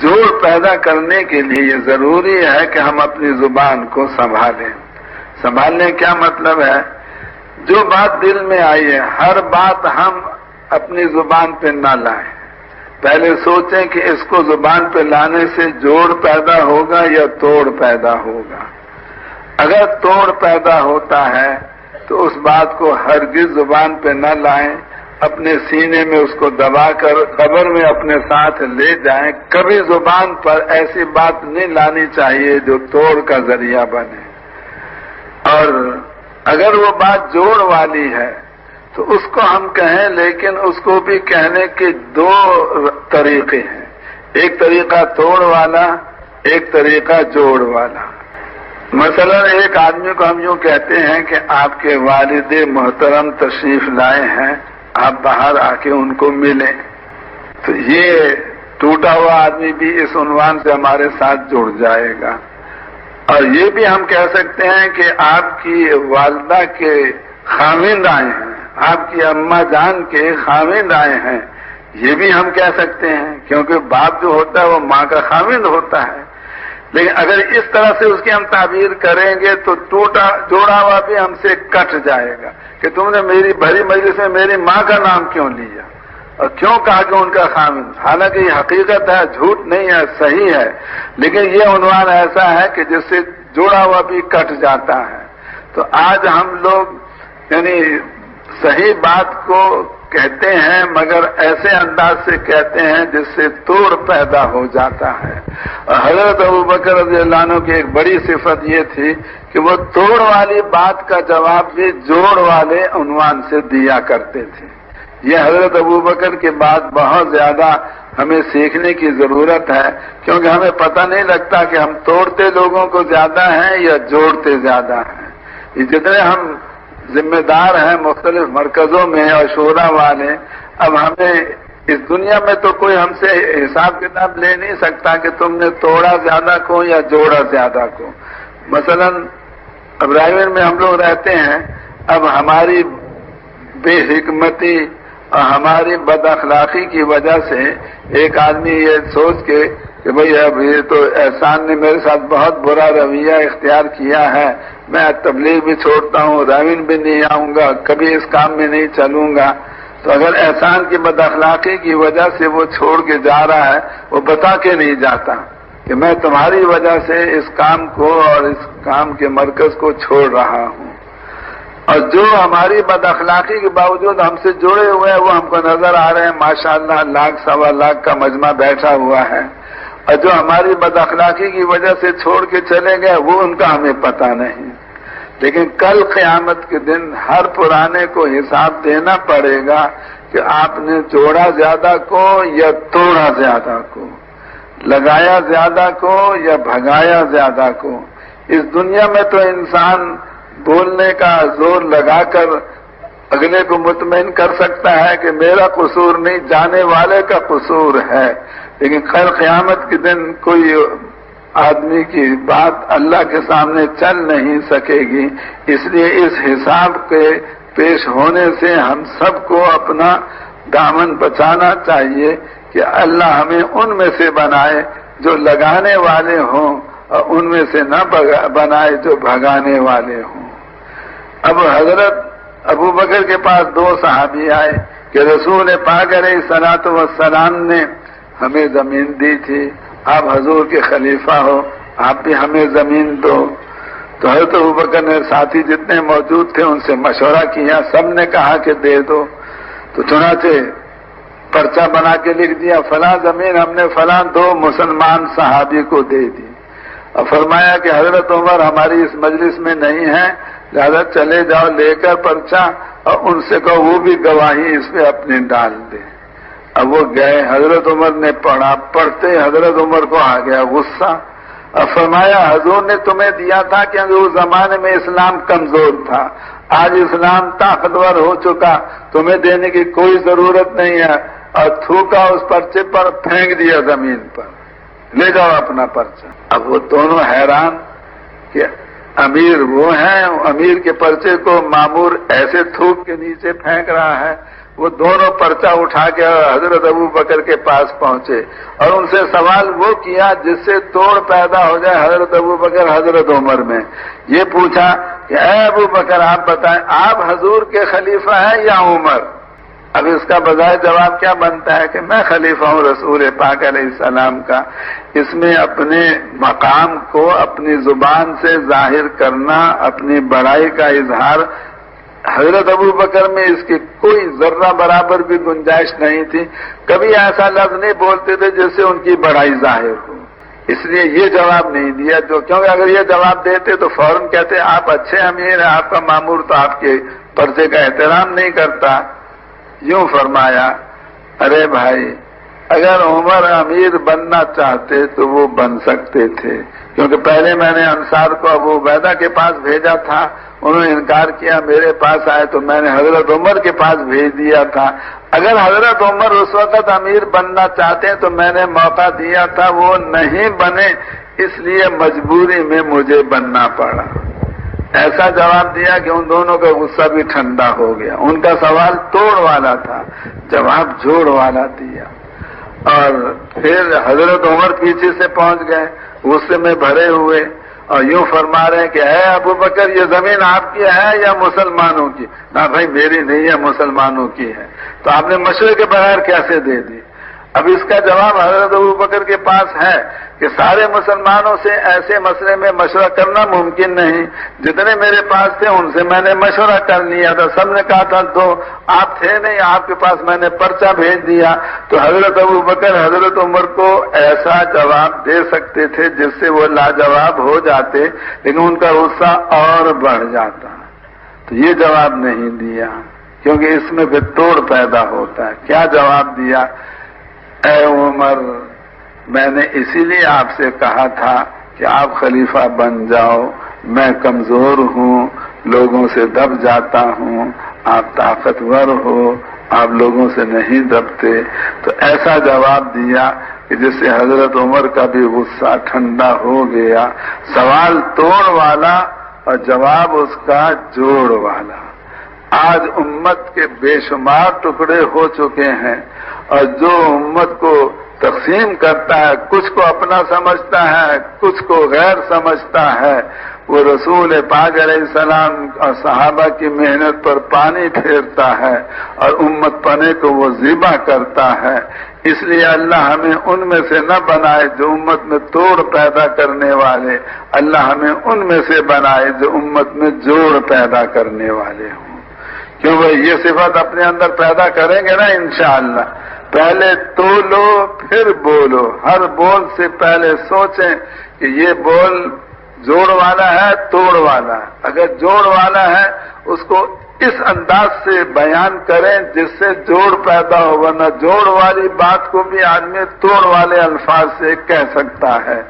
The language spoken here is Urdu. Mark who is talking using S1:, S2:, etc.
S1: جوڑ پیدا کرنے کے لیے یہ ضروری ہے کہ ہم اپنی زبان کو سنبھالیں. سنبھالنے کیا مطلب ہے؟ جو بات دل میں آئی ہے ہر بات ہم اپنی زبان پہ نہ لائیں. پہلے سوچیں کہ اس کو زبان پہ لانے سے جوڑ پیدا ہوگا یا توڑ پیدا ہوگا. اگر توڑ پیدا ہوتا ہے تو اس بات کو ہرگز زبان پہ نہ لائیں، اپنے سینے میں اس کو دبا کر قبر میں اپنے ساتھ لے جائیں. کبھی زبان پر ایسی بات نہیں لانی چاہیے جو توڑ کا ذریعہ بنے. اور اگر وہ بات جوڑ والی ہے تو اس کو ہم کہیں، لیکن اس کو بھی کہنے کے دو طریقے ہیں. ایک طریقہ توڑ والا، ایک طریقہ جوڑ والا. مثلا ایک آدمی کو ہم یوں کہتے ہیں کہ آپ کے والد محترم تشریف لائے ہیں، آپ باہر آ کے ان کو ملیں. تو یہ ٹوٹا ہوا آدمی بھی اس عنوان سے ہمارے ساتھ جڑ جائے گا. اور یہ بھی ہم کہہ سکتے ہیں کہ آپ کی والدہ کے خاوند آئے ہیں، آپ کی اماں جان کے خاوند آئے ہیں، یہ بھی ہم کہہ سکتے ہیں، کیونکہ باپ جو ہوتا ہے وہ ماں کا خاوند ہوتا ہے. لیکن اگر اس طرح سے اس کی ہم تعبیر کریں گے تو جوڑا ہوا بھی ہم سے کٹ جائے گا کہ تم نے میری بھری مجلس میں میری ماں کا نام کیوں لیا اور کیوں کہا کہ ان کا خاوند. حالانکہ یہ حقیقت ہے، جھوٹ نہیں ہے، صحیح ہے، لیکن یہ عنوان ایسا ہے کہ جس سے جوڑا ہوا بھی کٹ جاتا ہے. تو آج ہم لوگ یعنی صحیح بات کو کہتے ہیں مگر ایسے انداز سے کہتے ہیں جس سے توڑ پیدا ہو جاتا ہے. اور حضرت ابوبکر رضی اللہ عنہ کی ایک بڑی صفت یہ تھی کہ وہ توڑ والی بات کا جواب بھی جوڑ والے عنوان سے دیا کرتے تھے. یہ حضرت ابوبکر کے بعد بہت زیادہ ہمیں سیکھنے کی ضرورت ہے، کیونکہ ہمیں پتہ نہیں لگتا کہ ہم توڑتے لوگوں کو زیادہ ہیں یا جوڑتے زیادہ ہیں. یہ جتنے ہم ذمہ دار ہیں مختلف مرکزوں میں اور شورا والے، اب ہمیں اس دنیا میں تو کوئی ہم سے حساب کتاب لے نہیں سکتا کہ تم نے توڑا زیادہ کو یا جوڑا زیادہ کو. مثلا ابراہیم میں ہم لوگ رہتے ہیں، اب ہماری بے حکمتی اور ہماری بد اخلاقی کی وجہ سے ایک آدمی یہ سوچ کے کہ بھئی اب یہ تو احسان نے میرے ساتھ بہت برا رویہ اختیار کیا ہے، میں تبلیغ بھی چھوڑتا ہوں، راوین بھی نہیں آؤں گا، کبھی اس کام میں نہیں چلوں گا. تو اگر احسان کی بد اخلاقی کی وجہ سے وہ چھوڑ کے جا رہا ہے، وہ بتا کے نہیں جاتا کہ میں تمہاری وجہ سے اس کام کو اور اس کام کے مرکز کو چھوڑ رہا ہوں. اور جو ہماری بد اخلاقی کے باوجود ہم سے جڑے ہوئے ہیں وہ ہم کو نظر آ رہے ہیں، ماشاءاللہ 1,00,000 سوا لاکھ کا مجمع بیٹھا ہوا ہے. اور جو ہماری بد اخلاقی کی وجہ سے چھوڑ کے چلے گئے وہ ان کا ہمیں پتہ نہیں. لیکن کل قیامت کے دن ہر پرانے کو حساب دینا پڑے گا کہ آپ نے جوڑا زیادہ کو یا توڑا زیادہ کو، لگایا زیادہ کو یا بھگایا زیادہ کو. اس دنیا میں تو انسان بولنے کا زور لگا کر اگلے کو مطمئن کر سکتا ہے کہ میرا قصور نہیں، جانے والے کا قصور ہے. لیکن خیر قیامت کے دن کوئی آدمی کی بات اللہ کے سامنے چل نہیں سکے گی. اس لیے اس حساب کے پیش ہونے سے ہم سب کو اپنا دامن بچانا چاہیے کہ اللہ ہمیں ان میں سے بنائے جو لگانے والے ہوں اور ان میں سے نہ بنائے جو بھگانے والے ہوں. اب حضرت ابوبکر کے پاس 2 صحابی آئے کہ رسول پاک علیہ الصلوۃ والسلام نے ہمیں زمین دی تھی، آپ حضور کے خلیفہ ہو، آپ بھی ہمیں زمین دو. تو حضرت ابوبکر نے ساتھی جتنے موجود تھے ان سے مشورہ کیا، سب نے کہا کہ دے دو. تو چنانچہ پرچہ بنا کے لکھ دیا فلاں زمین ہم نے فلاں 2 مسلمان صحابی کو دے دی. اور فرمایا کہ حضرت عمر ہماری اس مجلس میں نہیں ہے، لہذا چلے جاؤ لے کر پرچہ اور ان سے کہو وہ بھی گواہی اس پہ اپنے ڈال دے. اب وہ گئے، حضرت عمر نے پڑھا، پڑھتے حضرت عمر کو آ گیا غصہ اور فرمایا حضور نے تمہیں دیا تھا کہ اس زمانے میں اسلام کمزور تھا، آج اسلام طاقتور ہو چکا، تمہیں دینے کی کوئی ضرورت نہیں ہے. اور تھوکا اس پرچے پر، پھینک دیا زمین پر، لے جاؤ اپنا پرچہ. اب وہ دونوں حیران کہ امیر وہ ہیں، امیر کے پرچے کو مامور ایسے تھوک کے نیچے پھینک رہا ہے. وہ دونوں پرچہ اٹھا کے حضرت ابو بکر کے پاس پہنچے اور ان سے سوال وہ کیا جس سے توڑ پیدا ہو جائے حضرت ابو بکر حضرت عمر میں. یہ پوچھا کہ اے ابو بکر آپ بتائیں آپ حضور کے خلیفہ ہیں یا عمر؟ اب اس کا بجائے جواب کیا بنتا ہے کہ میں خلیفہ ہوں رسول پاک علیہ السلام کا. اس میں اپنے مقام کو اپنی زبان سے ظاہر کرنا، اپنی بڑائی کا اظہار، حضرت ابو بکر میں اس کی کوئی ذرہ برابر بھی گنجائش نہیں تھی. کبھی ایسا لفظ نہیں بولتے تھے جس سے ان کی بڑائی ظاہر ہو. اس لیے یہ جواب نہیں دیا کیونکہ اگر یہ جواب دیتے تو فوراً کہتے آپ اچھے امیر ہیں، آپ کا مامور تو آپ کے پرچے کا احترام نہیں کرتا. یوں فرمایا ارے بھائی اگر عمر امیر بننا چاہتے تو وہ بن سکتے تھے، کیونکہ پہلے میں نے انصار کو ابو عبیدہ کے پاس بھیجا تھا، انہوں نے انکار کیا، میرے پاس آئے تو میں نے حضرت عمر کے پاس بھیج دیا تھا. اگر حضرت عمر اس وقت امیر بننا چاہتے تو میں نے موقع دیا تھا، وہ نہیں بنے، اس لیے مجبوری میں مجھے بننا پڑا. ایسا جواب دیا کہ ان دونوں کا غصہ بھی ٹھنڈا ہو گیا. ان کا سوال توڑ والا تھا، جواب جوڑ والا دیا. اور پھر حضرت عمر پیچھے سے پہنچ گئے غصے میں بھرے ہوئے اور یوں فرما رہے ہیں کہ اے ابو بکر یہ زمین آپ کی ہے یا مسلمانوں کی؟ نہ بھائی میری نہیں ہے، مسلمانوں کی ہے. تو آپ نے مشورے کے بغیر کیسے دے دی؟ اب اس کا جواب حضرت ابو بکر کے پاس ہے کہ سارے مسلمانوں سے ایسے مسئلے میں مشورہ کرنا ممکن نہیں. جتنے میرے پاس تھے ان سے میں نے مشورہ کر لیا تھا، سب نے کہا تھا تو آپ تھے نہیں، آپ کے پاس میں نے پرچہ بھیج دیا. تو حضرت ابو بکر حضرت عمر کو ایسا جواب دے سکتے تھے جس سے وہ لاجواب ہو جاتے، لیکن ان کا غصہ اور بڑھ جاتا. تو یہ جواب نہیں دیا کیونکہ اس میں پھر توڑ پیدا ہوتا ہے. کیا جواب دیا؟ اے عمر میں نے اسی لیے آپ سے کہا تھا کہ آپ خلیفہ بن جاؤ، میں کمزور ہوں، لوگوں سے دب جاتا ہوں، آپ طاقتور ہو، آپ لوگوں سے نہیں دبتے. تو ایسا جواب دیا کہ جس سے حضرت عمر کا بھی غصہ ٹھنڈا ہو گیا. سوال توڑ والا اور جواب اس کا جوڑ والا. آج امت کے بے شمار ٹکڑے ہو چکے ہیں اور جو امت کو تقسیم کرتا ہے، کچھ کو اپنا سمجھتا ہے، کچھ کو غیر سمجھتا ہے، وہ رسول پاک علیہ السلام اور صحابہ کی محنت پر پانی پھیرتا ہے اور امت پنے کو وہ ذبح کرتا ہے. اس لیے اللہ ہمیں ان میں سے نہ بنائے جو امت میں توڑ پیدا کرنے والے، اللہ ہمیں ان میں سے بنائے جو امت میں جوڑ پیدا کرنے والے ہوں. کیوں بھائی یہ صفت اپنے اندر پیدا کریں گے نا انشاءاللہ. پہلے تولو پھر بولو، ہر بول سے پہلے سوچیں کہ یہ بول جوڑ والا ہے توڑ والا ہے. اگر جوڑ والا ہے اس کو اس انداز سے بیان کریں جس سے جوڑ پیدا ہو، ورنہ جوڑ والی بات کو بھی آدمی توڑ والے الفاظ سے کہہ سکتا ہے.